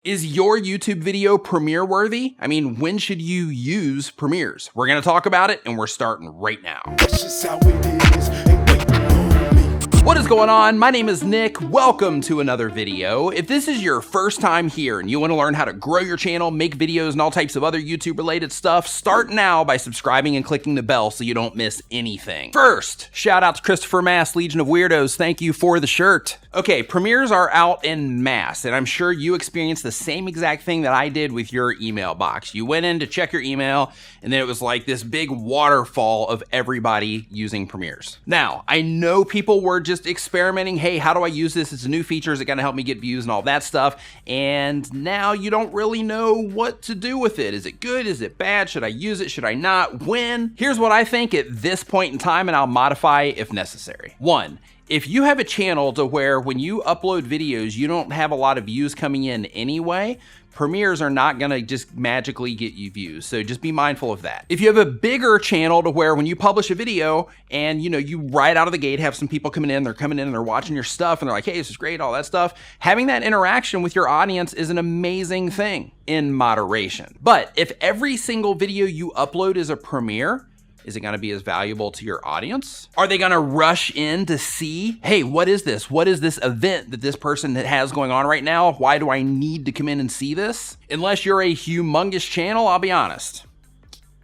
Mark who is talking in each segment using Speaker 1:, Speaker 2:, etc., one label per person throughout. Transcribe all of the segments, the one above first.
Speaker 1: Is your YouTube video premiere worthy? I mean, when should you use premieres? We're gonna talk about it and we're starting right now.
Speaker 2: That's just how it is. Ain't waiting on me.
Speaker 1: What is going on? My name is Nick. Welcome to another video. If this is your first time here and you want to learn how to grow your channel, make videos, and all types of other YouTube related stuff, start now by subscribing and clicking the bell so you don't miss anything. First, shout out to Christopher Mass, Legion of Weirdos. Thank you for the shirt. Okay, premieres are out en masse, and I'm sure you experienced the same exact thing that I did with your email box. You went in to check your email, and then it was like this big waterfall of everybody using premieres. Now, I know people were just experimenting. Hey, how do I use this? It's a new feature. Is it gonna help me get views and all that stuff? And now you don't really know what to do with it. Is it good? Is it bad? Should I use it? Should I not? When? Here's what I think at this point in time, and I'll modify if necessary. One, if you have a channel to where when you upload videos, you don't have a lot of views coming in anyway, premieres are not gonna just magically get you views. So just be mindful of that. If you have a bigger channel to where when you publish a video and you right out of the gate have some people coming in, they're coming in and they're watching your stuff and they're like, hey, this is great, all that stuff. Having that interaction with your audience is an amazing thing in moderation. But if every single video you upload is a premiere, is it gonna be as valuable to your audience? Are they gonna rush in to see, hey, what is this? What is this event that this person has going on right now? Why do I need to come in and see this? Unless you're a humongous channel, I'll be honest,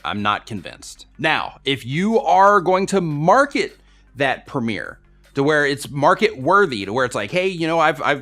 Speaker 1: I'm not convinced. Now, if you are going to market that premiere to where it's market worthy, to where it's like, hey,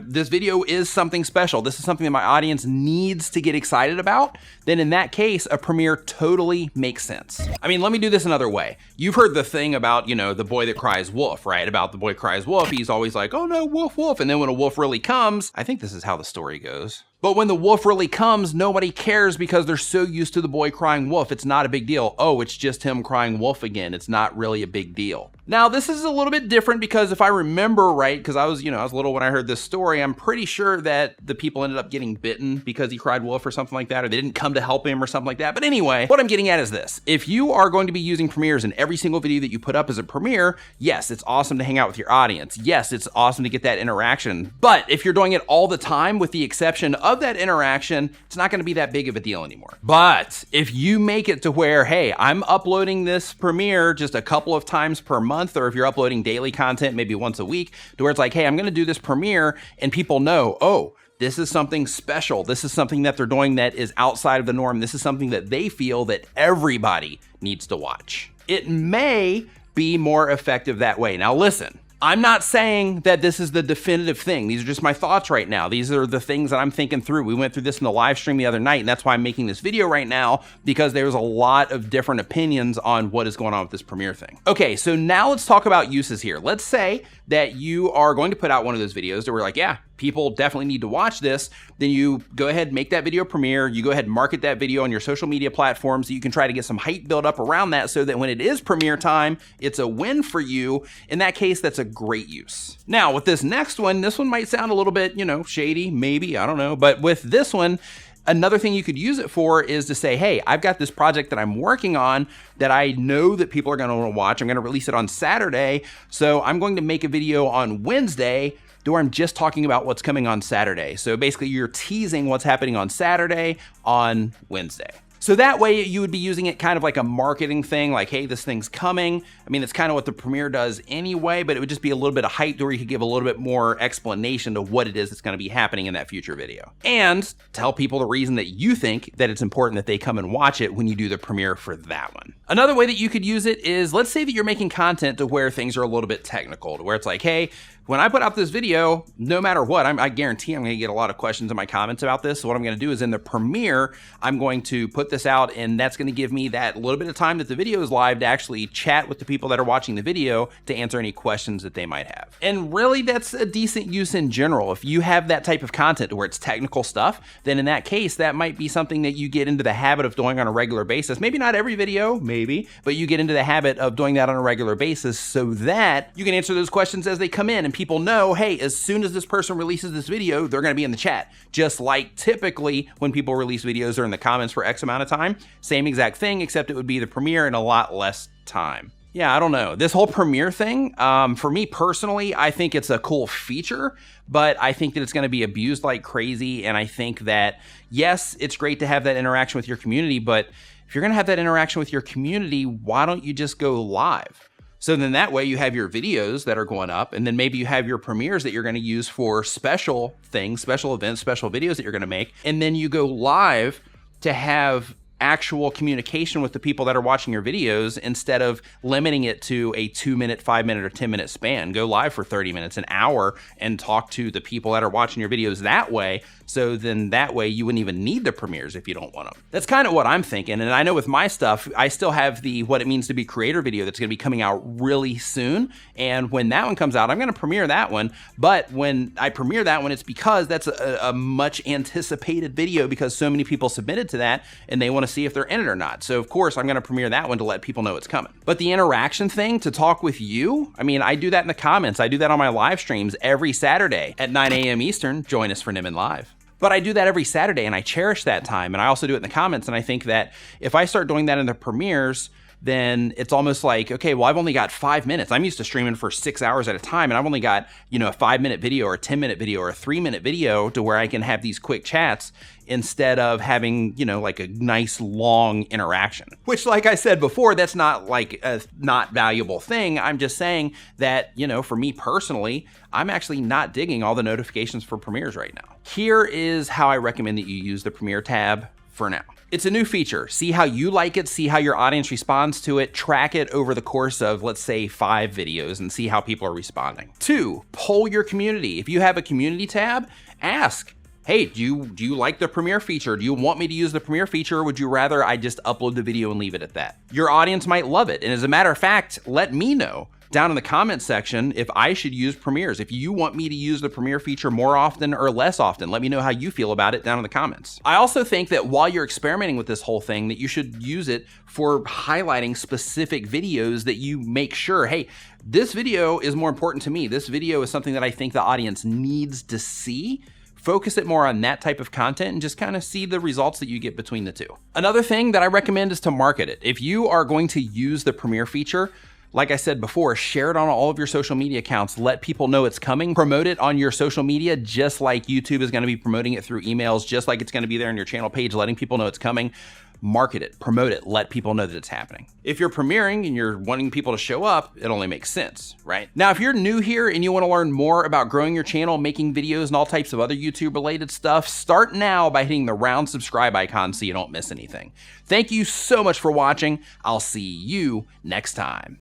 Speaker 1: this video is something special. This is something that my audience needs to get excited about. Then in that case, a premiere totally makes sense. I mean, let me do this another way. You've heard the thing about, the boy that cries wolf, right? About the boy cries wolf. He's always like, oh no, wolf, wolf. And then when a wolf really comes, I think this is how the story goes. But when the wolf really comes, nobody cares because they're so used to the boy crying wolf. It's not a big deal. Oh, it's just him crying wolf again. It's not really a big deal. Now, this is a little bit different because if I remember right, because I was little when I heard this story, I'm pretty sure that the people ended up getting bitten because he cried wolf or something like that, or they didn't come to help him or something like that. But anyway, what I'm getting at is this. If you are going to be using premieres in every single video that you put up as a premiere, yes, it's awesome to hang out with your audience. Yes, it's awesome to get that interaction. But if you're doing it all the time with the exception of that interaction, it's not gonna be that big of a deal anymore. But if you make it to where, hey, I'm uploading this premiere just a couple of times per month, or if you're uploading daily content, maybe once a week, to where it's like, hey, I'm gonna do this premiere and people know, oh, this is something special. This is something that they're doing that is outside of the norm. This is something that they feel that everybody needs to watch. It may be more effective that way. Now listen, I'm not saying that this is the definitive thing. These are just my thoughts right now. These are the things that I'm thinking through. We went through this in the live stream the other night, and that's why I'm making this video right now, because there's a lot of different opinions on what is going on with this premiere thing. Okay, so now let's talk about uses here. Let's say that you are going to put out one of those videos that we're like, yeah, people definitely need to watch this. Then you go ahead and make that video premiere. You go ahead and market that video on your social media platforms. You can try to get some hype built up around that so that when it is premiere time, it's a win for you. In that case, that's a great use. Now with this next one, this one might sound a little bit, shady, maybe, I don't know. But with this one, another thing you could use it for is to say, hey, I've got this project that I'm working on that I know that people are gonna wanna watch. I'm gonna release it on Saturday. So I'm going to make a video on Wednesday where I'm just talking about what's coming on Saturday. So basically you're teasing what's happening on Saturday on Wednesday. So that way you would be using it kind of like a marketing thing, like, hey, this thing's coming. I mean, it's kind of what the premiere does anyway, but it would just be a little bit of hype where you could give a little bit more explanation to what it is that's gonna be happening in that future video. And tell people the reason that you think that it's important that they come and watch it when you do the premiere for that one. Another way that you could use it is, let's say that you're making content to where things are a little bit technical, to where it's like, hey, when I put out this video, no matter what, I guarantee I'm gonna get a lot of questions in my comments about this. So what I'm gonna do is in the premiere, I'm going to put this out, and that's gonna give me that little bit of time that the video is live to actually chat with the people that are watching the video to answer any questions that they might have. And really, that's a decent use in general. If you have that type of content where it's technical stuff, then in that case, that might be something that you get into the habit of doing on a regular basis. Maybe not every video, maybe, but you get into the habit of doing that on a regular basis so that you can answer those questions as they come in, and people know, hey, as soon as this person releases this video, they're gonna be in the chat. Just like typically when people release videos, they're in the comments for X amount of time. Same exact thing, except it would be the premiere in a lot less time. Yeah, I don't know. This whole Premiere thing, for me personally, I think it's a cool feature, but I think that it's going to be abused like crazy. And I think that, yes, it's great to have that interaction with your community, but if you're going to have that interaction with your community, why don't you just go live? So then that way you have your videos that are going up, and then maybe you have your premieres that you're going to use for special things, special events, special videos that you're going to make. And then you go live to have actual communication with the people that are watching your videos instead of limiting it to a 2-minute, 5-minute, or 10-minute span. Go live for 30 minutes, an hour, and talk to the people that are watching your videos that way. So then that way you wouldn't even need the premieres if you don't want them. That's kind of what I'm thinking. And I know with my stuff, I still have the What It Means to Be Creator video that's going to be coming out really soon. And when that one comes out, I'm going to premiere that one. But when I premiere that one, it's because that's a much anticipated video because so many people submitted to that and they want to see if they're in it or not. So of course I'm going to premiere that one to let people know it's coming. But the interaction thing to talk with you, I mean, I do that in the comments. I do that on my live streams every Saturday at 9 a.m. Eastern. Join us for Nimmin Live. But I do that every Saturday and I cherish that time. And I also do it in the comments. And I think that if I start doing that in the premieres, then it's almost like, okay, well, I've only got 5 minutes. I'm used to streaming for 6 hours at a time. And I've only got, a 5-minute video or a 10-minute video or a 3-minute video to where I can have these quick chats instead of having, like a nice long interaction, which, like I said before, that's not like a not valuable thing. I'm just saying that, for me personally, I'm actually not digging all the notifications for premieres right now. Here is how I recommend that you use the Premiere tab for now. It's a new feature. See how you like it, see how your audience responds to it, track it over the course of, let's say, 5 videos and see how people are responding. 2, poll your community. If you have a community tab, ask, hey, do you like the Premiere feature? Do you want me to use the Premiere feature, or would you rather I just upload the video and leave it at that? Your audience might love it. And as a matter of fact, let me know down in the comments section if I should use premieres. If you want me to use the Premiere feature more often or less often, let me know how you feel about it down in the comments. I also think that while you're experimenting with this whole thing, that you should use it for highlighting specific videos that you make sure, hey, this video is more important to me. This video is something that I think the audience needs to see. Focus it more on that type of content and just kind of see the results that you get between the two. Another thing that I recommend is to market it. If you are going to use the Premiere feature, like I said before, share it on all of your social media accounts. Let people know it's coming. Promote it on your social media, just like YouTube is going to be promoting it through emails, just like it's going to be there on your channel page, letting people know it's coming. Market it, promote it, let people know that it's happening. If you're premiering and you're wanting people to show up, it only makes sense, right? Now, if you're new here and you want to learn more about growing your channel, making videos, and all types of other YouTube related stuff, start now by hitting the round subscribe icon so you don't miss anything. Thank you so much for watching. I'll see you next time.